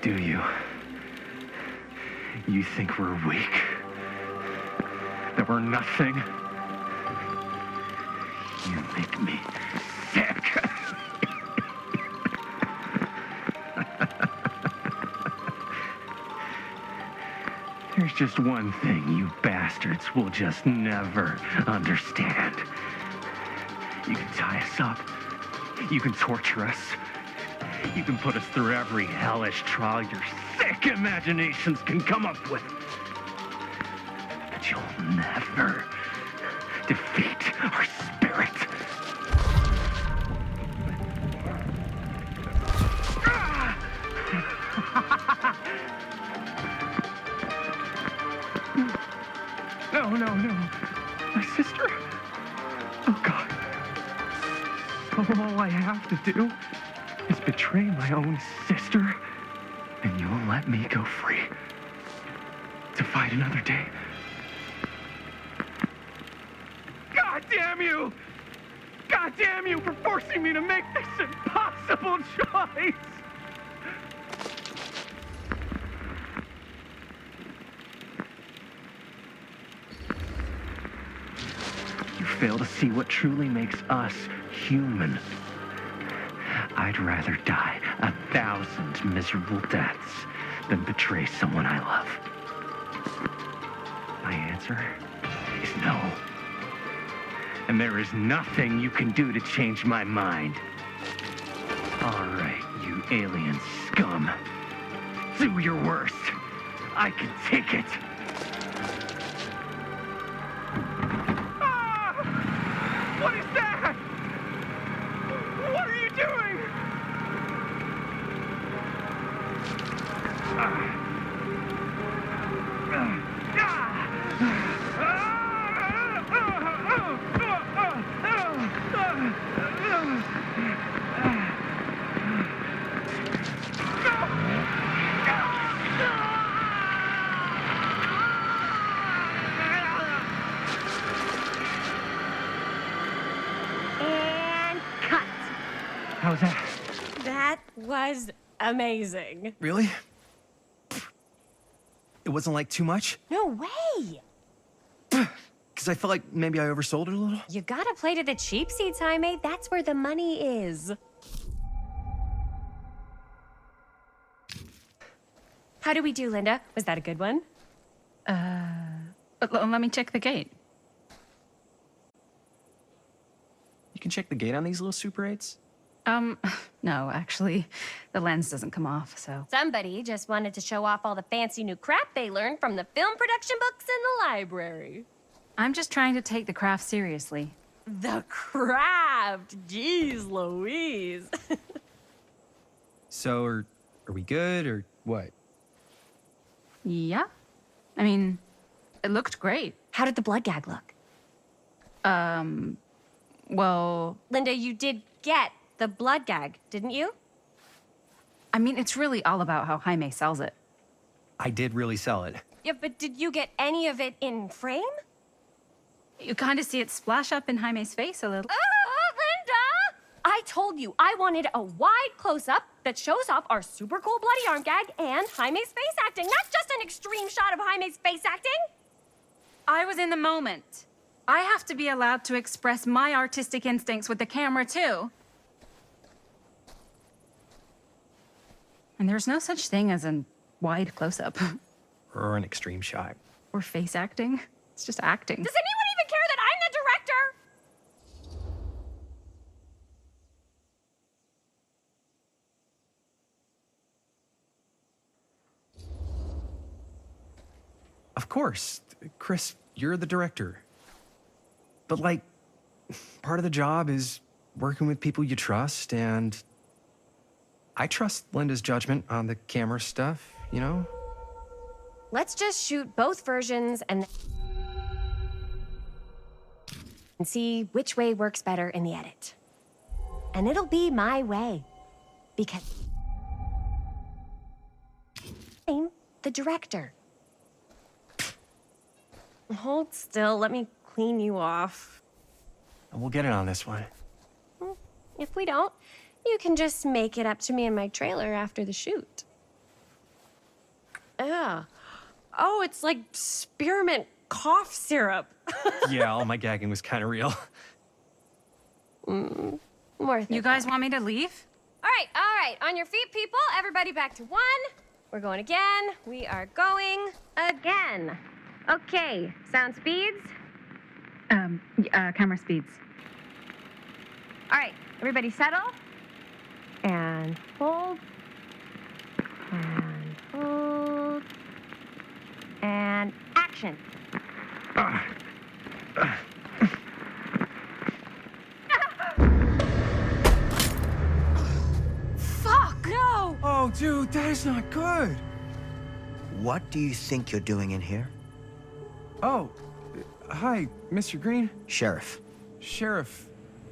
Do you? You think we're weak? That we're nothing? You make me sick. There's just one thing you bastards will just never understand. You can tie us up. You can torture us. You can put us through every hellish trial your sick imaginations can come up with. But you'll never defeat our spirit. No. My sister? Oh, God. All I have to do is betray my own sister, and you'll let me go free to fight another day. God damn you! God damn you for forcing me to make this impossible choice! You fail to see what truly makes us human. I'd rather die 1,000 miserable deaths than betray someone I love. My answer is no. And there is nothing you can do to change my mind. All right, you alien scum. Do your worst. I can take it. What is that? What are you doing? How's that? That was amazing. Really? It wasn't like too much? No way. Because I felt like maybe I oversold it a little. You gotta play to the cheap seats, Jaime. That's where the money is. How do we do, Linda? Was that a good one? Let me check the gate. You can check the gate on these little Super 8s? No, actually, the lens doesn't come off, so. Somebody just wanted to show off all the fancy new crap they learned from the film production books in the library. I'm just trying to take the craft seriously. The craft! Jeez Louise. So, are we good, or what? Yeah? I mean, it looked great. How did the blood gag look? Well, Linda, you did get the blood gag, didn't you? I mean, it's really all about how Jaime sells it. I did really sell it. Yeah, but did you get any of it in frame? You kind of see it splash up in Jaime's face a little. Linda! I told you I wanted a wide close-up that shows off our super cool bloody arm gag and Jaime's face acting, not just an extreme shot of Jaime's face acting. I was in the moment. I have to be allowed to express my artistic instincts with the camera, too. And there's no such thing as a wide close-up. Or an extreme shot. Or face acting. It's just acting. Does anyone even care that I'm the director? Of course. Chris, you're the director. But, like, part of the job is working with people you trust, and I trust Linda's judgment on the camera stuff, you know? Let's just shoot both versions and see which way works better in the edit. And it'll be my way, because I'm the director. Hold still, let me clean you off. We'll get it on this one. If we don't, you can just make it up to me in my trailer after the shoot. Ugh. Oh, it's like spearmint cough syrup. Yeah, all my gagging was kind of real. More You guys want me to leave? All right. On your feet, people. Everybody back to 1. We're going again. We are going again. Okay, sound speeds. Camera speeds. All right, everybody settle. And hold. And hold. And action. Fuck! No! Oh, dude, that is not good. What do you think you're doing in here? Oh, hi, Mr. Green. Sheriff, Sheriff.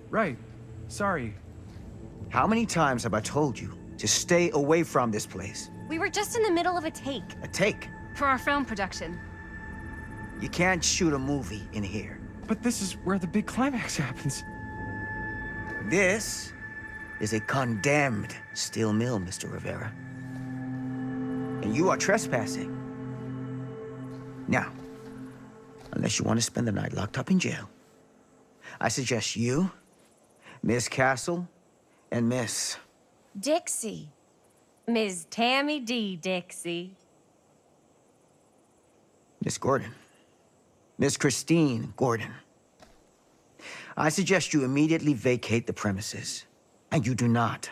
Right. Sorry. how many times have I told you to stay away from this place? We were just in the middle of a take. A take. For our film production. You can't shoot a movie in here. But this is where the big climax happens. This is a condemned steel mill, Mr. Rivera. And you are trespassing. Now, unless you want to spend the night locked up in jail, I suggest you, Miss Castle, and Miss... Dixie. Ms. Tammy D. Dixie. Miss Gordon. Miss Christine Gordon. I suggest you immediately vacate the premises. And you do not,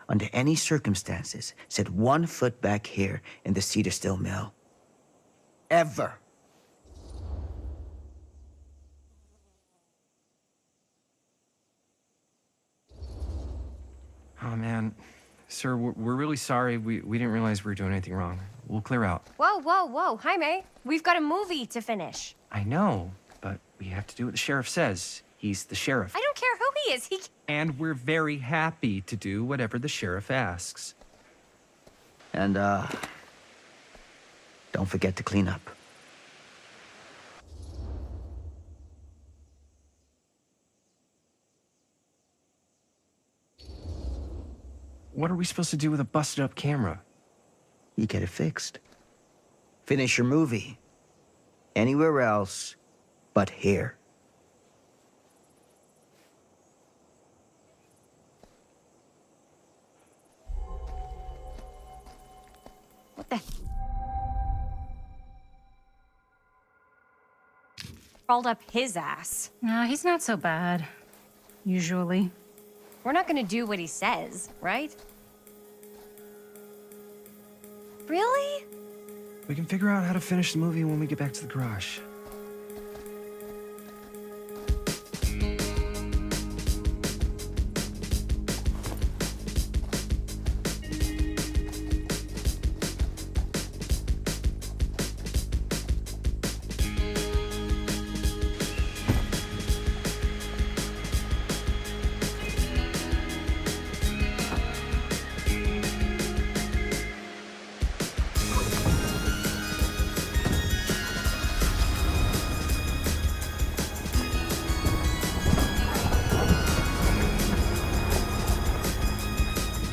under any circumstances, set 1 foot back here in the Cedar Steel Mill. Ever. Oh, man. Sir, we're really sorry. We didn't realize we were doing anything wrong. We'll clear out. Whoa. Jaime, we've got a movie to finish. I know, but we have to do what the sheriff says. He's the sheriff. I don't care who he is. And we're very happy to do whatever the sheriff asks. And, don't forget to clean up. What are we supposed to do with a busted up camera? You get it fixed. Finish your movie. Anywhere else but here. What the? Crawled up his ass. No, he's not so bad. Usually. We're not gonna do what he says, right? Really? We can figure out how to finish the movie when we get back to the garage.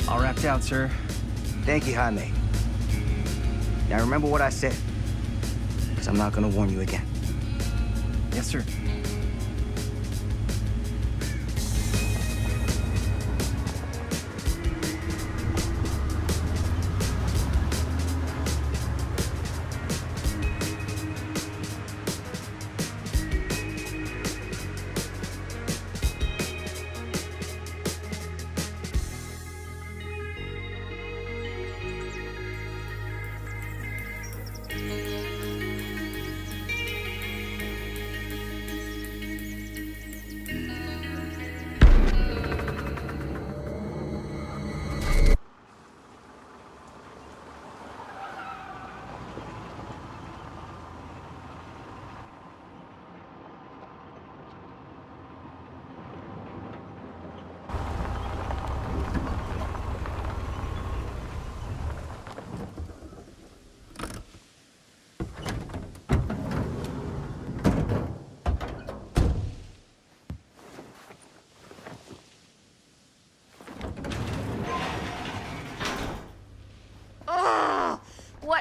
All wrapped out, sir. Thank you, Jaime. Now remember what I said, because I'm not gonna warn you again. Yes, sir.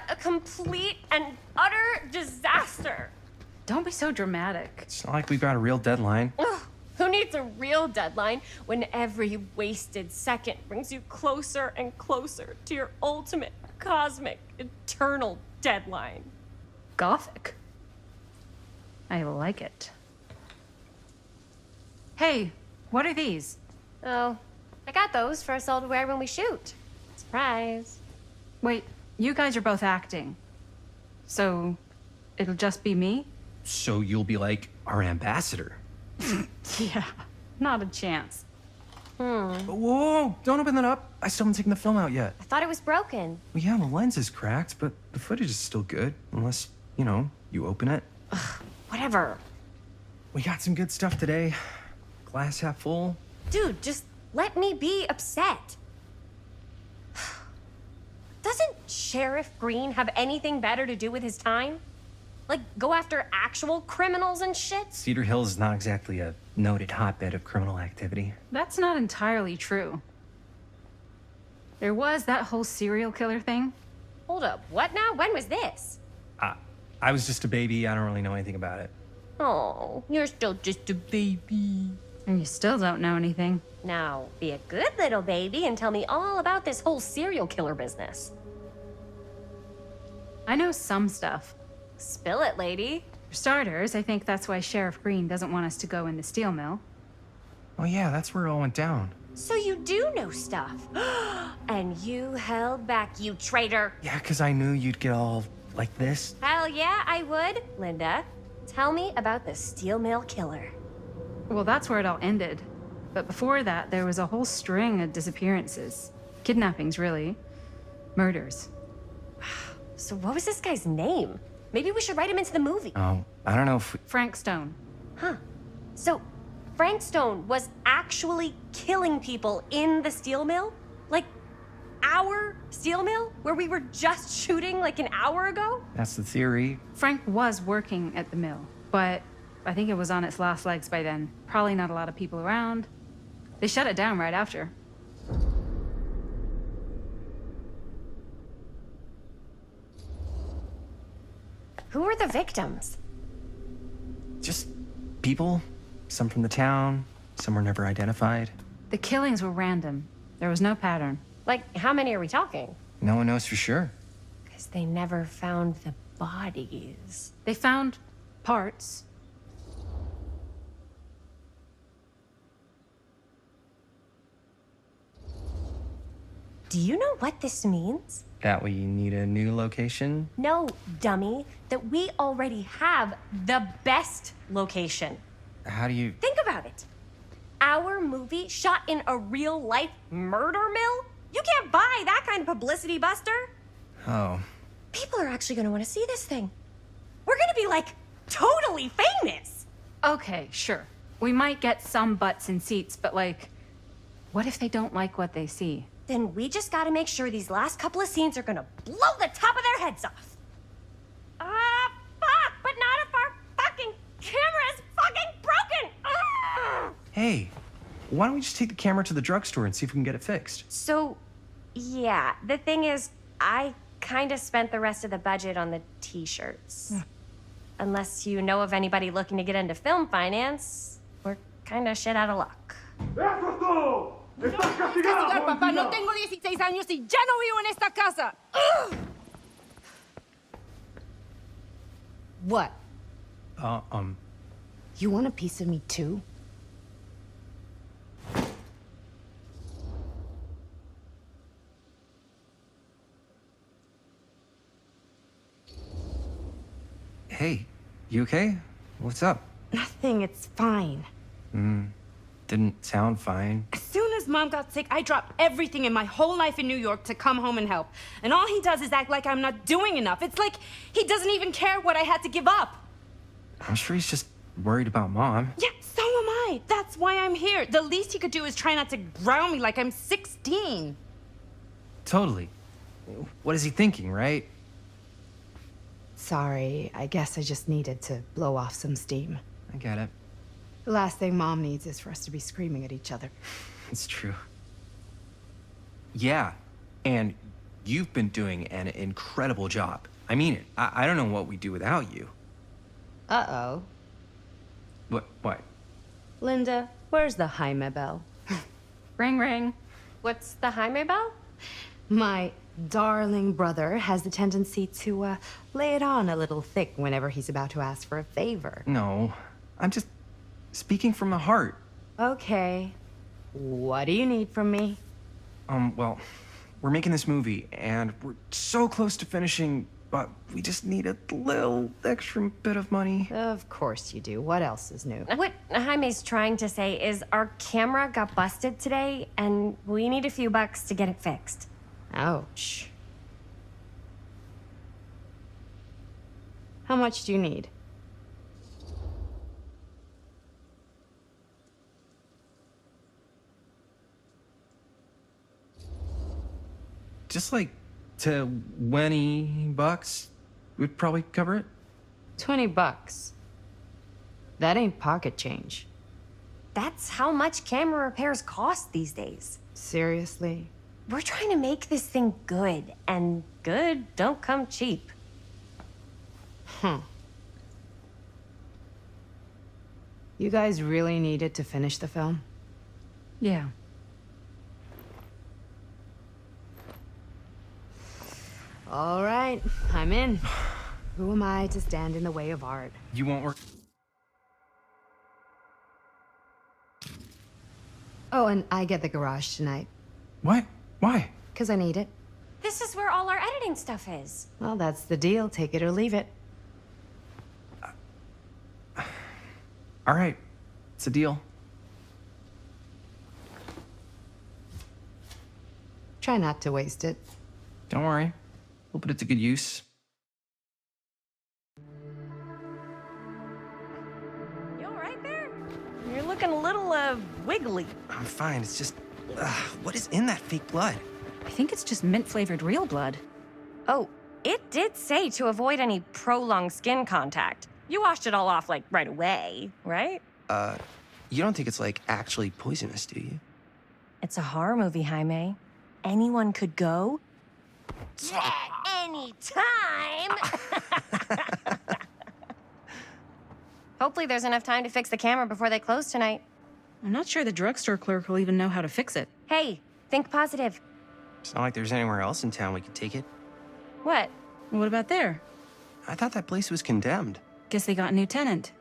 a complete and utter disaster. Don't be so dramatic. It's not like we've got a real deadline. Ugh, who needs a real deadline when every wasted second brings you closer and closer to your ultimate, cosmic, eternal deadline? Gothic. I like it. Hey, what are these? Oh, I got those for us all to wear when we shoot. Surprise. Wait, you guys are both acting. So, it'll just be me? So you'll be like our ambassador. Yeah, not a chance. Whoa, don't open that up. I still haven't taken the film out yet. I thought it was broken. Well, yeah, the lens is cracked, but the footage is still good. Unless, you open it. Whatever. We got some good stuff today. Glass half full. Dude, just let me be upset. Doesn't Sheriff Green have anything better to do with his time? Like, go after actual criminals and shit? Cedar Hills is not exactly a noted hotbed of criminal activity. That's not entirely true. There was that whole serial killer thing. Hold up, what now? When was this? I was just a baby. I don't really know anything about it. Oh, you're still just a baby. And you still don't know anything. Now, be a good little baby and tell me all about this whole serial killer business. I know some stuff. Spill it, lady. For starters, I think that's why Sheriff Green doesn't want us to go in the steel mill. Oh yeah, that's where it all went down. So you do know stuff. And you held back, you traitor. Yeah, because I knew you'd get all like this. Hell yeah, I would. Linda, tell me about the steel mill killer. Well, that's where it all ended. But before that, there was a whole string of disappearances. Kidnappings, really. Murders. So what was this guy's name? Maybe we should write him into the movie. Oh, I don't know if we... Frank Stone. Huh. So Frank Stone was actually killing people in the steel mill? Like, our steel mill? Where we were just shooting like an hour ago? That's the theory. Frank was working at the mill, but I think it was on its last legs by then. Probably not a lot of people around. They shut it down right after. Who were the victims? Just people. Some from the town. Some were never identified. The killings were random. There was no pattern. Like, how many are we talking? No one knows for sure. Because they never found the bodies. They found parts. Do you know what this means? That we need a new location? No, dummy. That we already have the best location. How do you... Think about it. Our movie shot in a real-life murder mill? You can't buy that kind of publicity, Buster. Oh. People are actually gonna want to see this thing. We're gonna be, like, totally famous. Okay, sure. We might get some butts in seats, but like, what if they don't like what they see? Then we just gotta make sure these last couple of scenes are gonna blow the top of their heads off. Fuck, but not if our fucking camera's fucking broken. Hey, why don't we just take the camera to the drugstore and see if we can get it fixed? So, yeah, the thing is, I kind of spent the rest of the budget on the t-shirts. Unless you know of anybody looking to get into film finance, we're kind of shit out of luck. ¡Eso es todo! ¡Estás castigado! Papá, no tengo 16 años y ya no vivo en esta casa. Ugh. What? You want a piece of me too? Hey, you okay? What's up? Nothing, it's fine. Didn't sound fine. As soon as Mom got sick, I dropped everything in my whole life in New York to come home and help. And all he does is act like I'm not doing enough. It's like he doesn't even care what I had to give up. I'm sure he's just worried about Mom. Yeah, so am I. That's why I'm here. The least he could do is try not to ground me like I'm 16. Totally. What is he thinking, right? Sorry, I guess I just needed to blow off some steam. I get it. The last thing Mom needs is for us to be screaming at each other. It's true. Yeah, and you've been doing an incredible job. I mean it. I don't know what we'd do without you. Uh-oh. What? Linda, where's the Jaime bell? Ring, ring. What's the Jaime bell? My darling brother has the tendency to lay it on a little thick whenever he's about to ask for a favor. No, I'm just speaking from the heart. Okay. What do you need from me? Well, we're making this movie, and we're so close to finishing, but we just need a little extra bit of money. Of course you do. What else is new? What Jaime's trying to say is our camera got busted today, and we need a few bucks to get it fixed. Ouch. How much do you need? Just like $20 would probably cover it. $20. That ain't pocket change. That's how much camera repairs cost these days. Seriously? We're trying to make this thing good, and good don't come cheap. You guys really need it to finish the film? Yeah. All right, I'm in. Who am I to stand in the way of art? You won't work. Oh, and I get the garage tonight, What? Why? because I need it. This is where all our editing stuff is. Well, that's the deal. Take it or leave it. All right, it's a deal. Try not to waste it. Don't worry. We'll put it to good use. You all right there? You're looking a little, wiggly. I'm fine. It's just, what is in that fake blood? I think it's just mint-flavored real blood. Oh, it did say to avoid any prolonged skin contact. You washed it all off, like, right away, right? You don't think it's, like, actually poisonous, do you? It's a horror movie, Jaime. Anyone could go. Yeah, anytime! Hopefully there's enough time to fix the camera before they close tonight. I'm not sure the drugstore clerk will even know how to fix it. Hey, think positive. It's not like there's anywhere else in town we could take it. What? What about there? I thought that place was condemned. Guess they got a new tenant.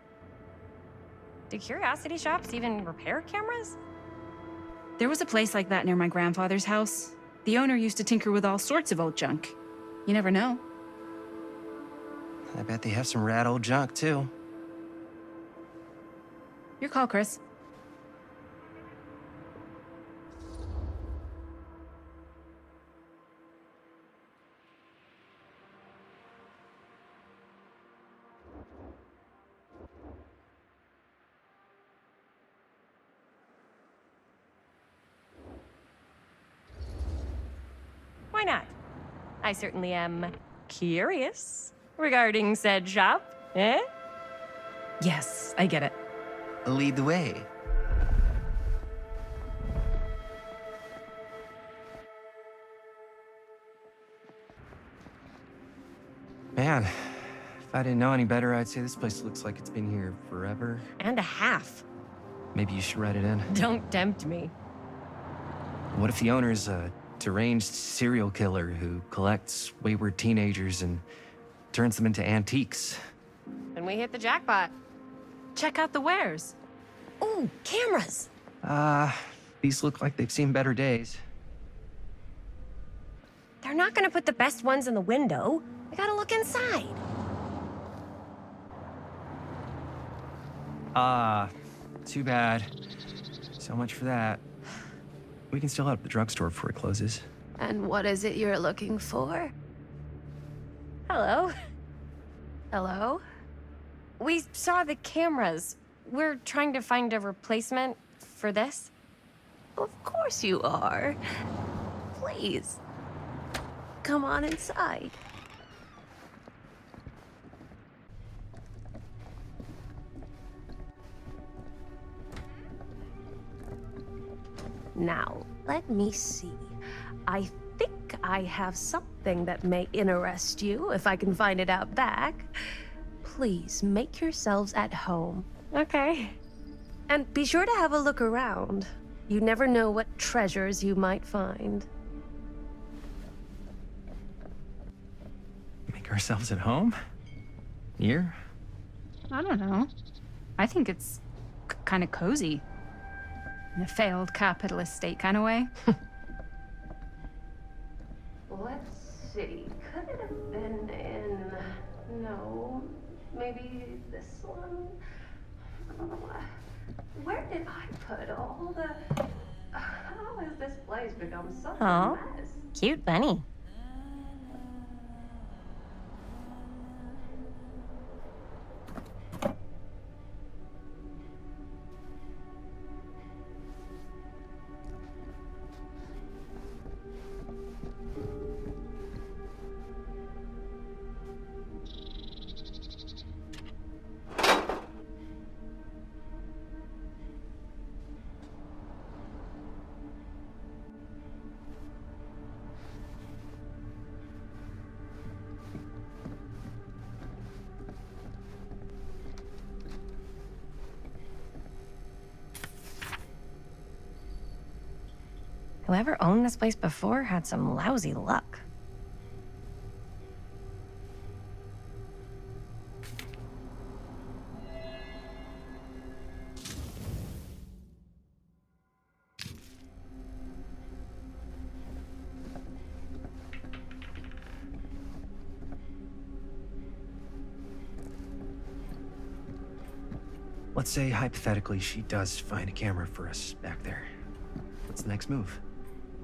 Do curiosity shops even repair cameras? There was a place like that near my grandfather's house. The owner used to tinker with all sorts of old junk. You never know. I bet they have some rad old junk, too. Your call, Chris. Why not? I certainly am curious regarding said shop, eh? Yes, I get it. Lead the way. Man, if I didn't know any better, I'd say this place looks like it's been here forever. And a half. Maybe you should write it in. Don't tempt me. What if the owner's a deranged serial killer who collects wayward teenagers and turns them into antiques? And we hit the jackpot. Check out the wares. Ooh, cameras! These look like they've seen better days. They're not gonna put the best ones in the window. We gotta look inside. Too bad. So much for that. We can still head up the drugstore before it closes. And what is it you're looking for? Hello? Hello? We saw the cameras. We're trying to find a replacement for this. Of course you are. Please, come on inside. Now, let me see. I think think I have something that may interest you if I can find it out back. Please make yourselves at home. Okay. And be sure to have a look around. You never know what treasures you might find. Make ourselves at home? Here? I don't know. I think it's kind of cozy. In a failed capitalist state kind of way. Let's see. Could it have been in... No. Maybe this one? Where did I put all the... How has this place become such a Aw, mess? cute bunny. Whoever owned this place before had some lousy luck. Let's say, hypothetically, she does find a camera for us back there. What's the next move?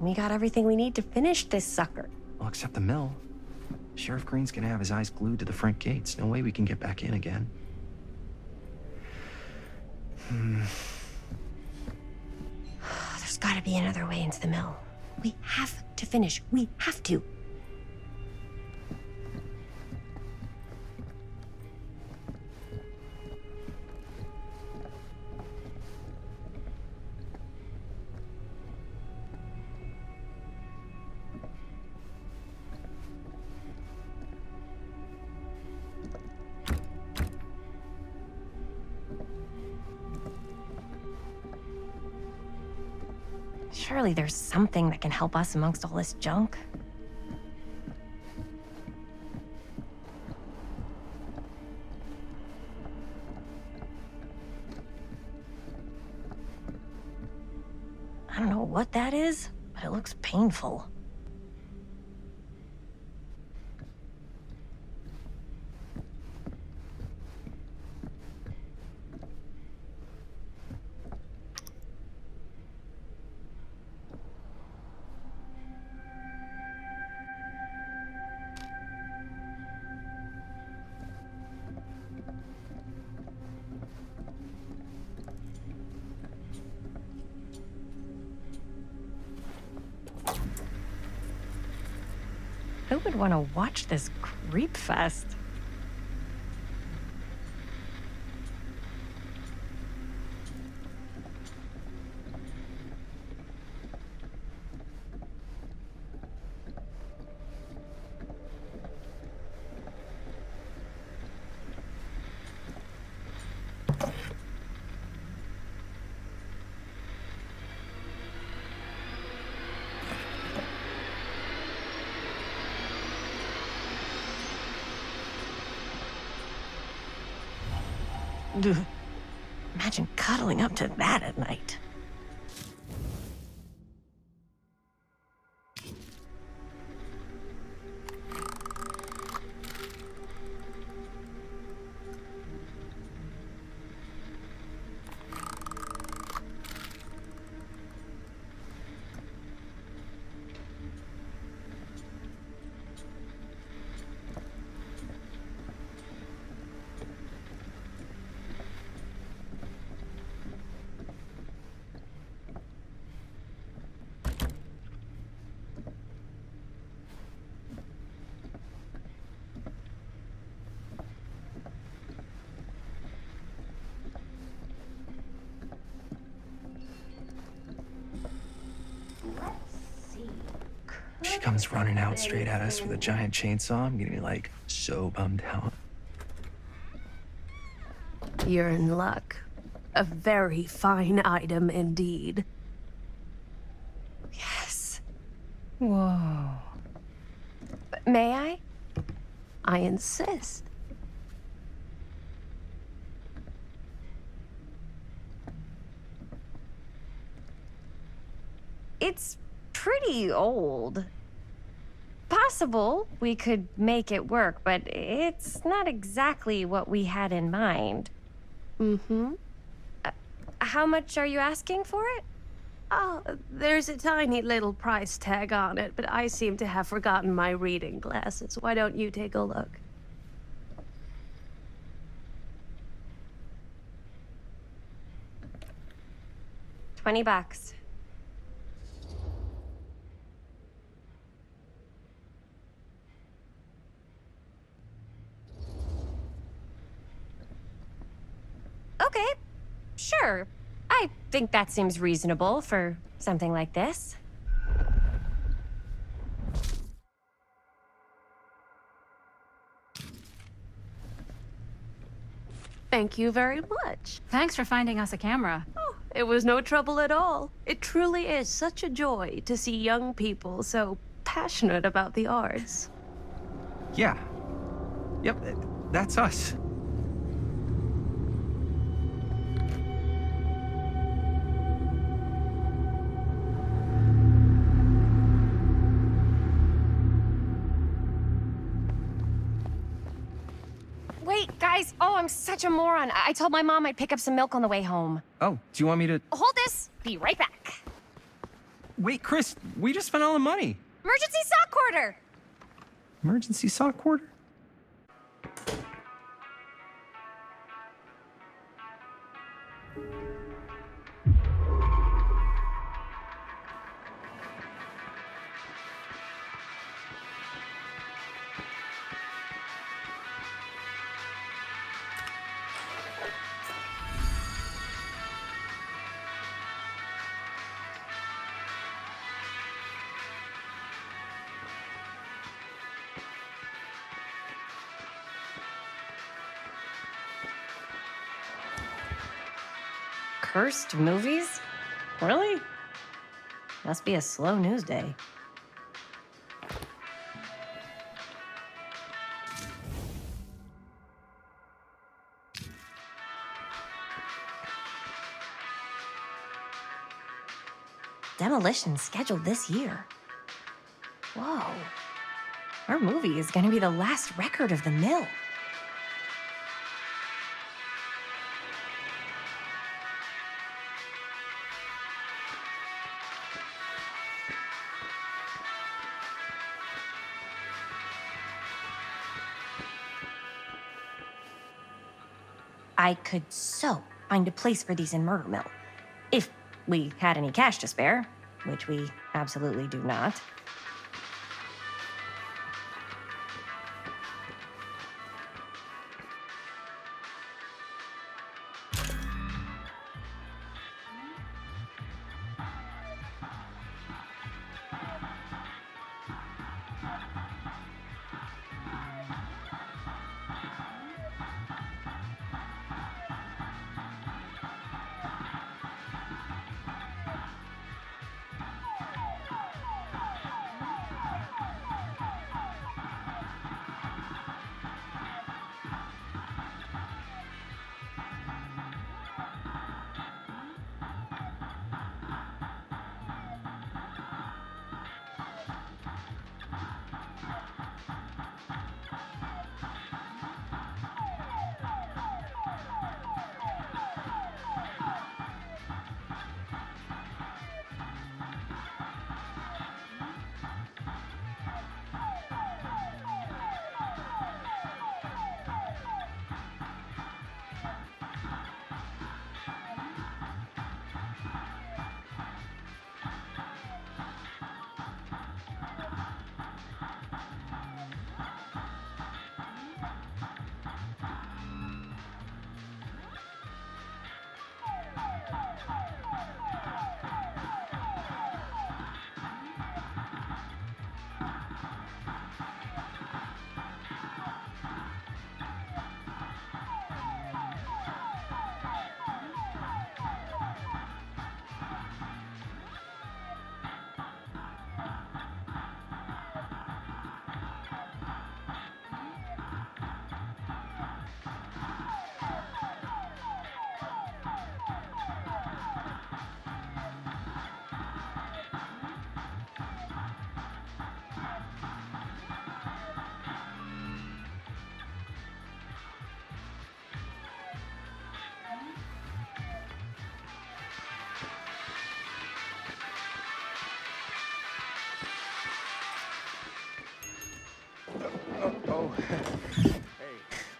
We got everything we need to finish this sucker. Well, except the mill. Sheriff Green's gonna have his eyes glued to the front gates. No way we can get back in again. There's gotta be another way into the mill. We have to finish. We have to. Surely there's something that can help us amongst all this junk. I don't know what that is, but it looks painful. Who would want to watch this creep fest? Ugh. Imagine cuddling up to that at night. she comes running out straight at us with a giant chainsaw, I'm gonna be like so bummed out. You're in luck. A very fine item indeed. Yes. Whoa. May I? I insist. It's pretty old. Possible we could make it work, but it's not exactly what we had in mind. Mm-hmm. How much are you asking for it? Oh, there's a tiny little price tag on it, but I seem to have forgotten my reading glasses. Why don't you take a look? $20. Okay, sure. I think that seems reasonable for something like this. Thank you very much. Thanks for finding us a camera. Oh, it was no trouble at all. It truly is such a joy to see young people so passionate about the arts. Yeah. Yep, that's us. Wait, guys. Oh, I'm such a moron. I told my mom I'd pick up some milk on the way home. Oh, do you want me to... Hold this. Be right back. Wait, Chris, we just spent all the money. Emergency sock order. Emergency sock order? Cursed movies? Really? Must be a slow news day. Demolition scheduled this year. Whoa. Our movie is gonna be the last record of the mill. I could so find a place for these in Murder Mill. If we had any cash to spare, which we absolutely do not.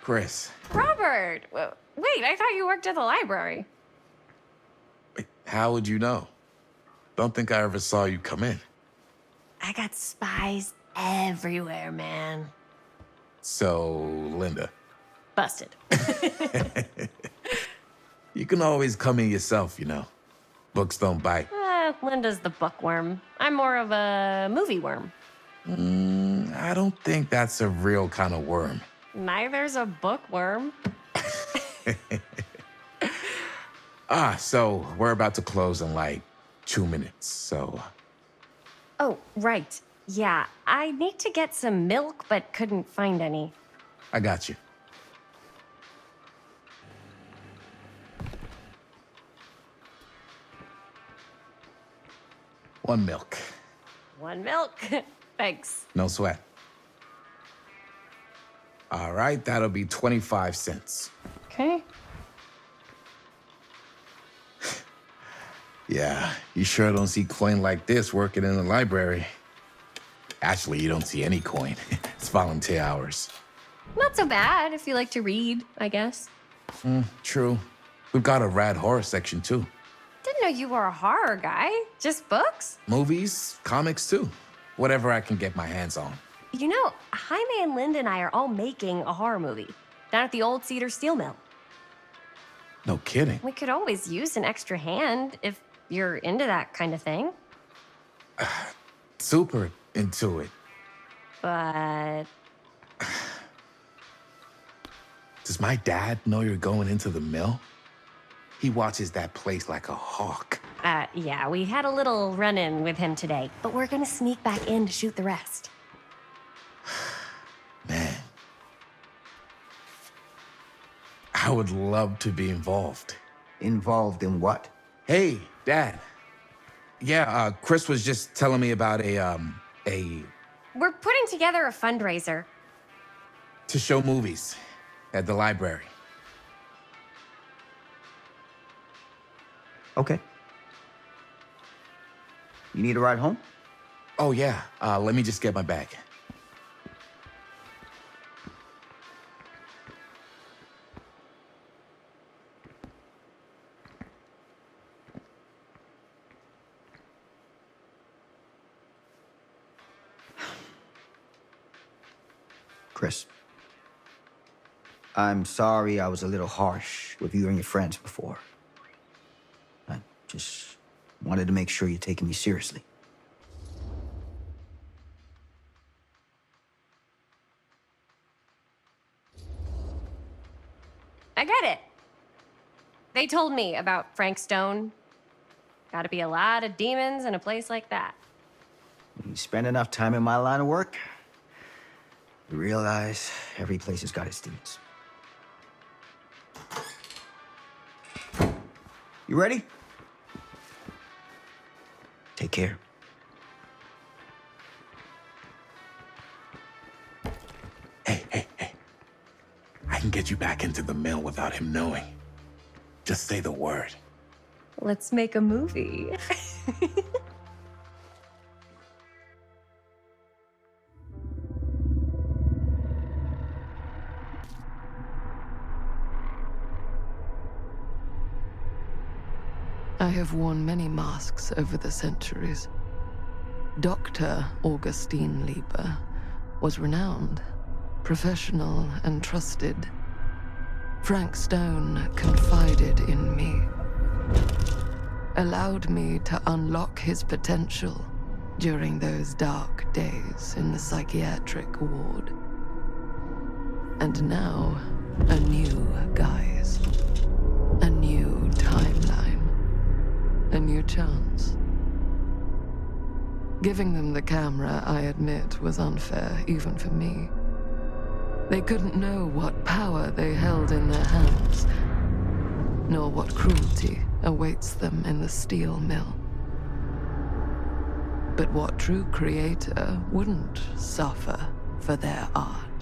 Chris, Robert! Wait, I thought you worked at the library. wait, how would you know? Don't think I ever saw you come in. I got spies everywhere, man. So, Linda, Busted. you can always come in yourself, you know. Books don't bite. Linda's the bookworm. I'm more of a movie worm. I don't think that's a real kind of worm. Neither's a bookworm. So we're about to close in like 2 minutes, so... Oh, right. Yeah, I need to get some milk, but couldn't find any. I got you. One milk. One milk. Thanks. No sweat. All right, that'll be 25 cents. Okay. Yeah, you sure don't see coin like this working in the library. Actually, you don't see any coin. It's volunteer hours. Not so bad if you like to read, I guess. True. We've got a rad horror section, too. Didn't know you were a horror guy. Just books? Movies, comics, too. Whatever I can get my hands on. You know, Jaime and Linda and I are all making a horror movie down at the old Cedar Steel Mill. No kidding. We could always use an extra hand if you're into that kind of thing. Super into it. But Does my dad know you're going into the mill? He watches that place like a hawk. Yeah, we had a little run-in with him today, but we're gonna sneak back in to shoot the rest. Man. I would love to be involved. Involved in what? Hey, Dad. Yeah, Chris was just telling me about a... We're putting together a fundraiser. to show movies at the library. Okay. You need a ride home? Oh, yeah. Let me just get my bag. Chris, I'm sorry I was a little harsh with you and your friends before. I just wanted to make sure you're taking me seriously. I get it. They told me about Frank Stone. Gotta be a lot of demons in a place like that. When you spend enough time in my line of work, you realize every place has got its demons. You ready? Take care. Hey. I can get you back into the mill without him knowing. Just say the word. Let's make a movie. I have worn many masks over the centuries. Dr. Augustine Lieber was renowned, professional, and trusted. Frank Stone confided in me, allowed me to unlock his potential during those dark days in the psychiatric ward. And now, a new guise, a new timeline. A new chance. Giving them the camera, I admit, was unfair, even for me. They couldn't know what power they held in their hands, nor what cruelty awaits them in the steel mill. But what true creator wouldn't suffer for their art?